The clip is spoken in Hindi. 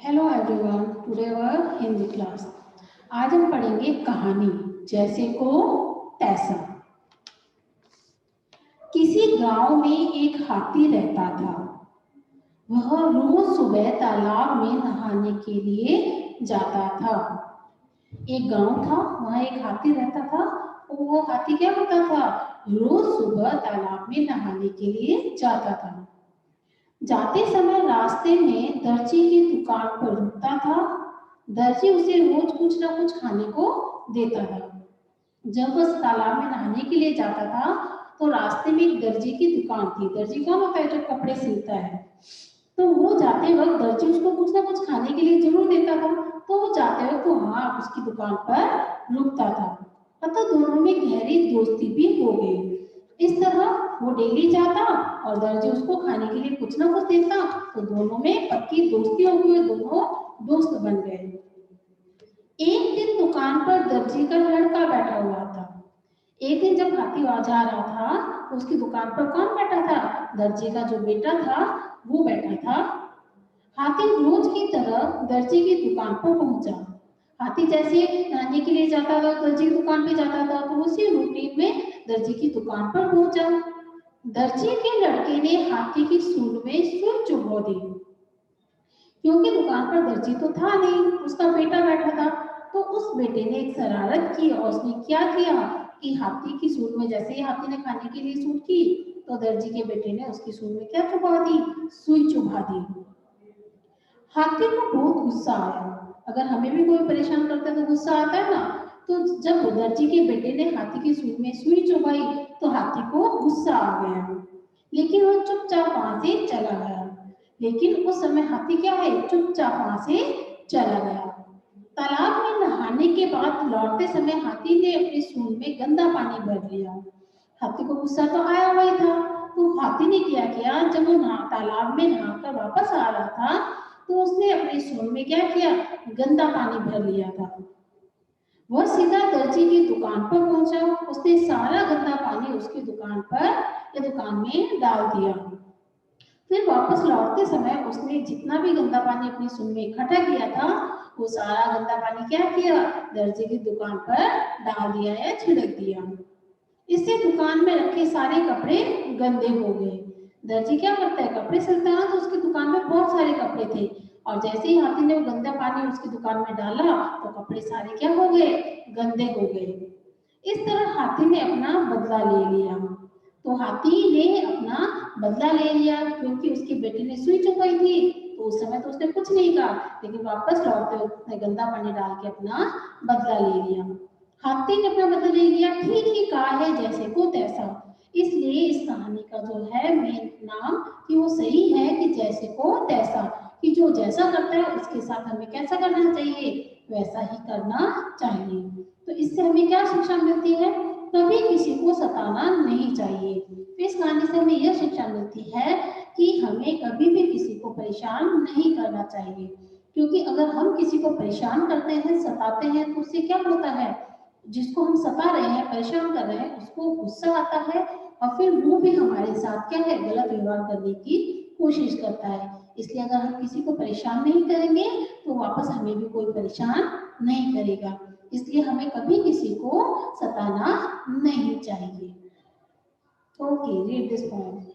Hello everyone, today our Hindi class. आज हम पढ़ेंगे कहानी जैसे को तैसा। किसी गांव में एक हाथी रहता था। वह रोज सुबह तालाब में नहाने के लिए जाता था। एक गांव था, वहाँ एक हाथी रहता था। और वो हाथी क्या करता था? रोज सुबह तालाब में नहाने के लिए जाता था। जाते समय रास्ते में दर्जी की दुकान पर रुकता था। दर्जी उसे रोज कुछ ना कुछ खाने को देता था। जब वह तालाब में नहाने के लिए जाता था तो रास्ते में एक दर्जी की दुकान थी। दर्जी कौन होता है? जो कपड़े सिलता है। तो वो जाते वक्त दर्जी उसको कुछ ना कुछ खाने के लिए जरूर देता था। तो वो जाते वक्त वहां उसकी दुकान पर रुकता था। अतः दोनों में गहरी दोस्ती भी हो गई। इस तरह वो डेली जाता और दर्जी उसको खाने के लिए कुछ ना कुछ देता। तो दोनों में पक्की दोस्ती हो गई, दोनों दोस्त बन गए। एक दिन दुकान पर दर्जी का लड़का बैठा हुआ था। एक दिन जब हाथी जा रहा था तो उसकी दुकान पर कौन बैठा था? दर्जी का जो बेटा था वो बैठा था। हाथी रोज की तरह दर्जी की दुकान पर पहुंचा। हाथी जैसे नहाने के लिए जाता था, दर्जी की दुकान पे जाता था, तो उसी रूटीन में दर्जी की दुकान पर पहुंचा। दर्जी के लड़के ने हाथी की सूंड में सुई चुभो दी। क्योंकि दुकान पर दर्जी तो था नहीं, उसका बेटा बैठा था। तो उस बेटे ने एक शरारत की और उसने क्या किया कि हाथी की सूंड में, जैसे ही हाथी ने खाने के लिए सूंड की तो दर्जी के बेटे ने उसकी सूंड में क्या चुभा दी? सुई चुभा दी। हाथी को बहुत गुस्सा आया। अगर हमें भी कोई परेशान करता है तो गुस्सा आता है ना। तो जब दर्जी के बेटे ने हाथी की सूंड में सुई चुभाई तो हाथी को गुस्सा आ गया, लेकिन वो चुपचाप वहां से चला गया। लेकिन उस समय हाथी क्या है? चुपचाप वहां से चला गया। तालाब में नहाने के बाद लौटते समय हाथी ने अपनी सूंड में गंदा पानी भर लिया। हाथी को गुस्सा तो आया हुआ ही था। तो हाथी ने क्या किया, जब वो तालाब में नहाकर वापस आ रहा था तो उसने अपनी सूंड में क्या किया? गंदा पानी भर लिया था। वह सीधा दर्जी की दुकान पर पहुंचा। उसने सारा गंदा पानी उसकी दुकान पर या दुकान में डाल दिया। फिर वापस लौटते समय उसने जितना भी गंदा पानी अपनी सूंड में इकट्ठा किया था वो सारा गंदा पानी क्या किया? दर्जी की दुकान पर डाल दिया या छिड़क दिया। इससे दुकान में रखे सारे कपड़े गंदे हो गए। दर्जी क्या करता है? कपड़े सिलता है, तो उसकी दुकान में बहुत सारे कपड़े थे और जैसे ही हाथी ने वो गंदा पानी उसकी दुकान में डाला तो कपड़े सारे क्या हो गए? गंदे हो गए। इस तरह हाथी ने अपना बदला ले लिया। तो हाथी ने अपना बदला ले लिया क्योंकि उसके बेटे ने सुई चुकाई थी। तो उस समय तो उसने कुछ नहीं कहा, लेकिन वापस लौटते उसने गंदा पानी डाल के अपना बदला ले लिया। हाथी ने अपना बदला ले लिया। ठीक ही कहा है जैसे को तैसा। इसलिए इस कहानी का जो है मेन नाम कि वो सही है कि जैसे को तैसा, कि जो जैसा करता है उसके साथ हमें कैसा करना चाहिए? वैसा ही करना चाहिए। तो इससे हमें क्या शिक्षा मिलती है? कभी किसी को सताना नहीं चाहिए। तो इस कहानी से हमें यह शिक्षा मिलती है कि हमें कभी भी किसी को परेशान नहीं करना चाहिए, क्योंकि अगर हम किसी को परेशान करते हैं, सताते हैं, तो उससे क्या होता है? जिसको हम सता रहे हैं, परेशान कर रहे हैं, उसको गुस्सा आता है और फिर वो भी हमारे साथ क्या है? गलत व्यवहार करने की कोशिश करता है। इसलिए अगर हम किसी को परेशान नहीं करेंगे तो वापस हमें भी कोई परेशान नहीं करेगा। इसलिए हमें कभी किसी को सताना नहीं चाहिए। Okay, read this point.